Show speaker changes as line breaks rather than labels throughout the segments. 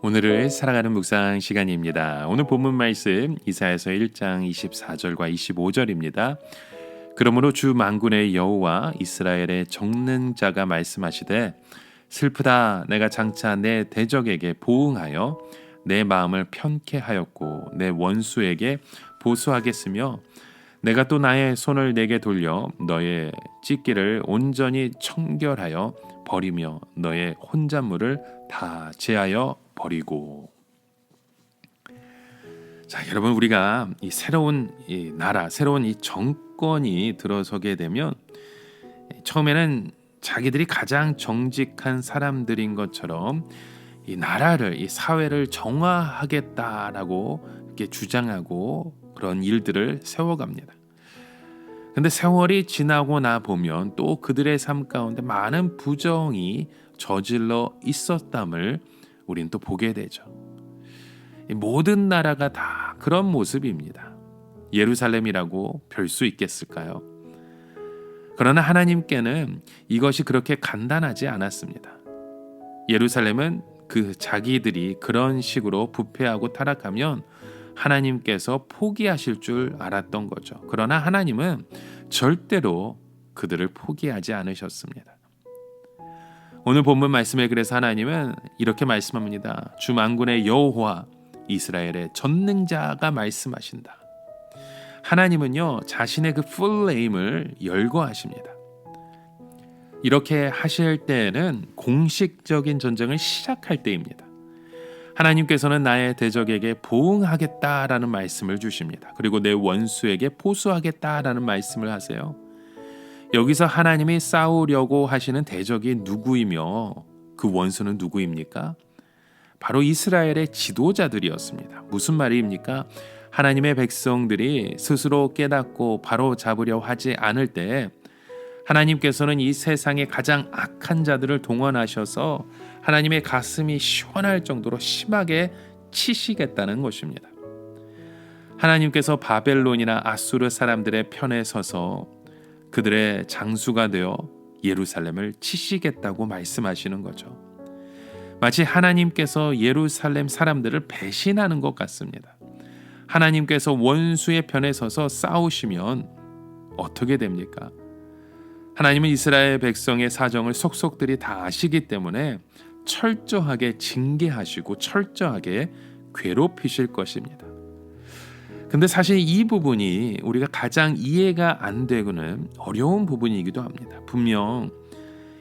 오늘을 사랑하는 묵상 시간입니다. 오늘 본문 말씀 이사야서 1장 24절과 25절입니다. 그러므로 주 만군의 여호와 이스라엘의 정능자가 말씀하시되 슬프다 내가 장차 내 대적에게 보응하여 내 마음을 편케 하였고 내 원수에게 보수하겠으며 내가 또 나의 손을 내게 돌려 너의 찢기를 온전히 청결하여 버리며 너의 혼잣물을 다 제하여 버리고. 자, 여러분, 우리가 이 새로운 이 나라, 새로운 이 정권이 들어서게 되면 처음에는 자기들이 가장 정직한 사람들인 것처럼 이 나라를, 이 사회를 정화하겠다라고 이렇게 주장하고 그런 일들을 세워갑니다. 근데 세월이 지나고 나 보면 또 그들의 삶 가운데 많은 부정이 저질러 있었담을 우린 또 보게 되죠. 모든 나라가 다 그런 모습입니다. 예루살렘이라고 별 수 있겠을까요? 그러나 하나님께는 이것이 그렇게 간단하지 않았습니다. 예루살렘은 그 자기들이 그런 식으로 부패하고 타락하면 하나님께서 포기하실 줄 알았던 거죠. 그러나 하나님은 절대로 그들을 포기하지 않으셨습니다. 오늘 본문 말씀에 그래서 하나님은 이렇게 말씀합니다. 주 만군의 여호와 이스라엘의 전능자가 말씀하신다. 하나님은요, 자신의 그 풀 네임을 열거하십니다. 이렇게 하실 때에는 공식적인 전쟁을 시작할 때입니다. 하나님께서는 나의 대적에게 보응하겠다라는 말씀을 주십니다. 그리고 내 원수에게 보수하겠다라는 말씀을 하세요. 여기서 하나님이 싸우려고 하시는 대적이 누구이며 그 원수는 누구입니까? 바로 이스라엘의 지도자들이었습니다. 무슨 말입니까? 하나님의 백성들이 스스로 깨닫고 바로 잡으려 하지 않을 때 하나님께서는 이 세상의 가장 악한 자들을 동원하셔서 하나님의 가슴이 시원할 정도로 심하게 치시겠다는 것입니다. 하나님께서 바벨론이나 아수르 사람들의 편에 서서 그들의 장수가 되어 예루살렘을 치시겠다고 말씀하시는 거죠. 마치 하나님께서 예루살렘 사람들을 배신하는 것 같습니다. 하나님께서 원수의 편에 서서 싸우시면 어떻게 됩니까? 하나님은 이스라엘 백성의 사정을 속속들이 다 아시기 때문에 철저하게 징계하시고 철저하게 괴롭히실 것입니다. 근데 사실 이 부분이 우리가 가장 이해가 안 되고는 어려운 부분이기도 합니다. 분명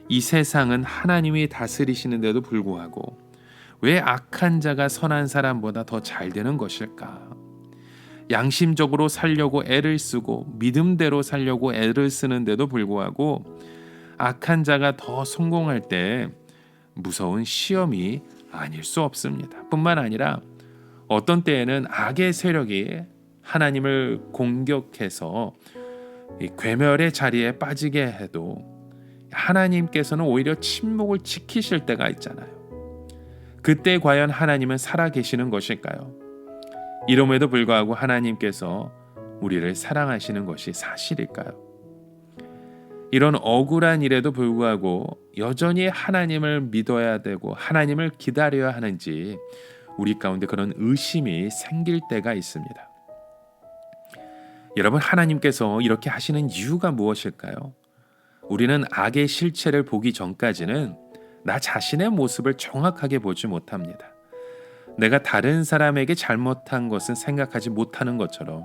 이 세상은 하나님이 다스리시는데도 불구하고 왜 악한 자가 선한 사람보다 더 잘 되는 것일까? 양심적으로 살려고 애를 쓰고 믿음대로 살려고 애를 쓰는데도 불구하고 악한 자가 더 성공할 때 무서운 시험이 아닐 수 없습니다. 뿐만 아니라 어떤 때에는 악의 세력이 하나님을 공격해서 이 괴멸의 자리에 빠지게 해도 하나님께서는 오히려 침묵을 지키실 때가 있잖아요. 그때 과연 하나님은 살아계시는 것일까요? 이름에도 불구하고 하나님께서 우리를 사랑하시는 것이 사실일까요? 이런 억울한 일에도 불구하고 여전히 하나님을 믿어야 되고 하나님을 기다려야 하는지 우리 가운데 그런 의심이 생길 때가 있습니다. 여러분, 하나님께서 이렇게 하시는 이유가 무엇일까요? 우리는 악의 실체를 보기 전까지는 나 자신의 모습을 정확하게 보지 못합니다. 내가 다른 사람에게 잘못한 것은 생각하지 못하는 것처럼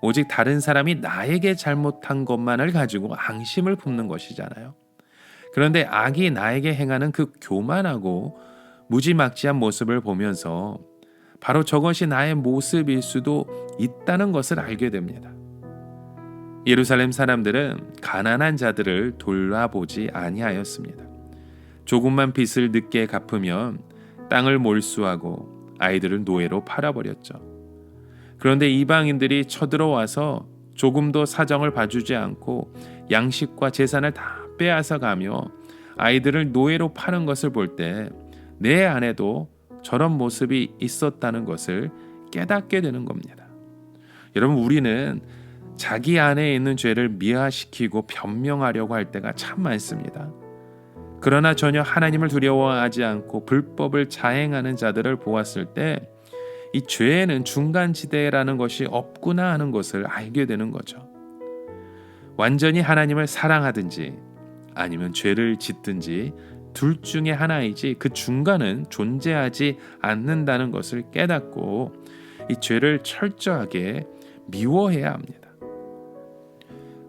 오직 다른 사람이 나에게 잘못한 것만을 가지고 앙심을 품는 것이잖아요. 그런데 악이 나에게 행하는 그 교만하고 무지막지한 모습을 보면서 바로 저것이 나의 모습일 수도 있다는 것을 알게 됩니다. 예루살렘 사람들은 가난한 자들을 돌아보지 아니하였습니다. 조금만 빚을 늦게 갚으면 땅을 몰수하고 아이들을 노예로 팔아버렸죠. 그런데 이방인들이 쳐들어와서 조금도 사정을 봐주지 않고 양식과 재산을 다 빼앗아가며 아이들을 노예로 파는 것을 볼 때 내 안에도 저런 모습이 있었다는 것을 깨닫게 되는 겁니다. 여러분, 우리는 자기 안에 있는 죄를 미화시키고 변명하려고 할 때가 참 많습니다. 그러나 전혀 하나님을 두려워하지 않고 불법을 자행하는 자들을 보았을 때 이 죄에는 중간지대라는 것이 없구나 하는 것을 알게 되는 거죠. 완전히 하나님을 사랑하든지 아니면 죄를 짓든지 둘 중에 하나이지 그 중간은 존재하지 않는다는 것을 깨닫고 이 죄를 철저하게 미워해야 합니다.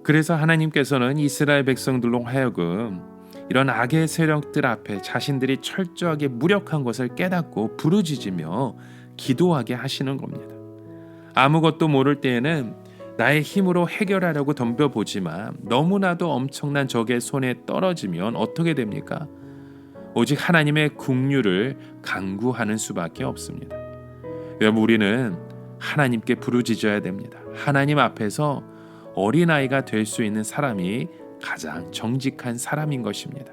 그래서 하나님께서는 이스라엘 백성들로 하여금 이런 악의 세력들 앞에 자신들이 철저하게 무력한 것을 깨닫고 부르짖으며 기도하게 하시는 겁니다. 아무것도 모를 때에는 나의 힘으로 해결하려고 덤벼보지만 너무나도 엄청난 적의 손에 떨어지면 어떻게 됩니까? 오직 하나님의 긍휼을 간구하는 수밖에 없습니다. 여러분, 우리는 하나님께 부르짖어야 됩니다. 하나님 앞에서 어린아이가 될 수 있는 사람이 가장 정직한 사람인 것입니다.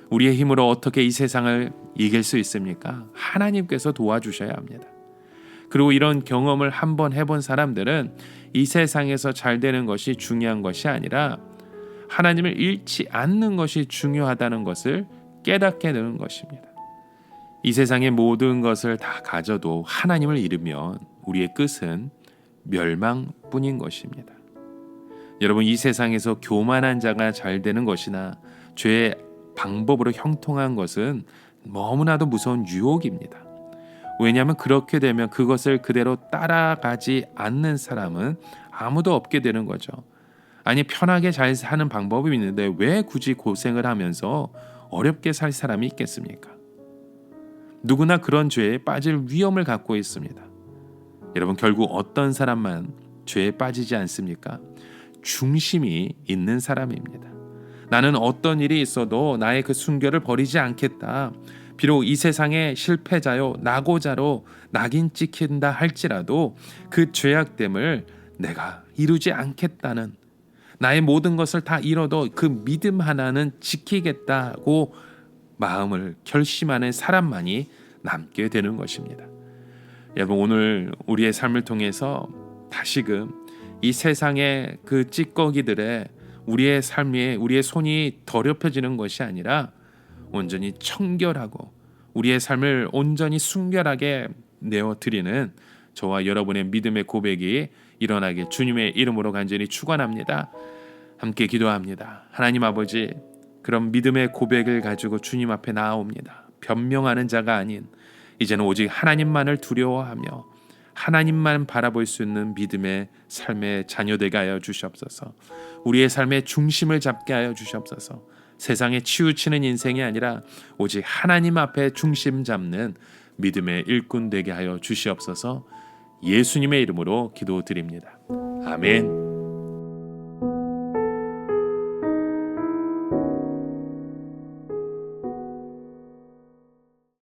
우리의 힘으로 어떻게 이 세상을 이길 수 있습니까? 하나님께서 도와주셔야 합니다. 그리고 이런 경험을 한번 해본 사람들은 이 세상에서 잘 되는 것이 중요한 것이 아니라 하나님을 잃지 않는 것이 중요하다는 것을 깨닫게 되는 것입니다. 이 세상의 모든 것을 다 가져도 하나님을 잃으면 우리의 끝은 멸망뿐인 것입니다. 여러분, 이 세상에서 교만한 자가 잘 되는 것이나 죄의 방법으로 형통한 것은 너무나도 무서운 유혹입니다. 왜냐하면 그렇게 되면 그것을 그대로 따라가지 않는 사람은 아무도 없게 되는 거죠. 아니, 편하게 잘 사는 방법이 있는데 왜 굳이 고생을 하면서 어렵게 살 사람이 있겠습니까? 누구나 그런 죄에 빠질 위험을 갖고 있습니다. 여러분, 결국 어떤 사람만 죄에 빠지지 않습니까? 중심이 있는 사람입니다. 나는 어떤 일이 있어도 나의 그 순결을 버리지 않겠다. 비록 이 세상의 실패자요 낙오자로 낙인 찍힌다 할지라도 그 죄악됨을 내가 이루지 않겠다는, 나의 모든 것을 다 잃어도 그 믿음 하나는 지키겠다고 마음을 결심하는 사람만이 남게 되는 것입니다. 여러분, 오늘 우리의 삶을 통해서 다시금 이 세상의 그 찌꺼기들의 우리의 삶에 우리의 손이 더럽혀지는 것이 아니라 온전히 청결하고 우리의 삶을 온전히 순결하게 내어드리는 저와 여러분의 믿음의 고백이 일어나게 주님의 이름으로 간절히 축원합니다. 함께 기도합니다. 하나님 아버지, 그런 믿음의 고백을 가지고 주님 앞에 나아옵니다. 변명하는 자가 아닌 이제는 오직 하나님만을 두려워하며 하나님만 바라볼 수 있는 믿음의 삶의 자녀되게 하여 주시옵소서. 우리의 삶의 중심을 잡게 하여 주시옵소서. 세상에 치우치는 인생이 아니라 오직 하나님 앞에 중심 잡는 믿음의 일꾼 되게 하여 주시옵소서. 예수님의 이름으로 기도드립니다. 아멘.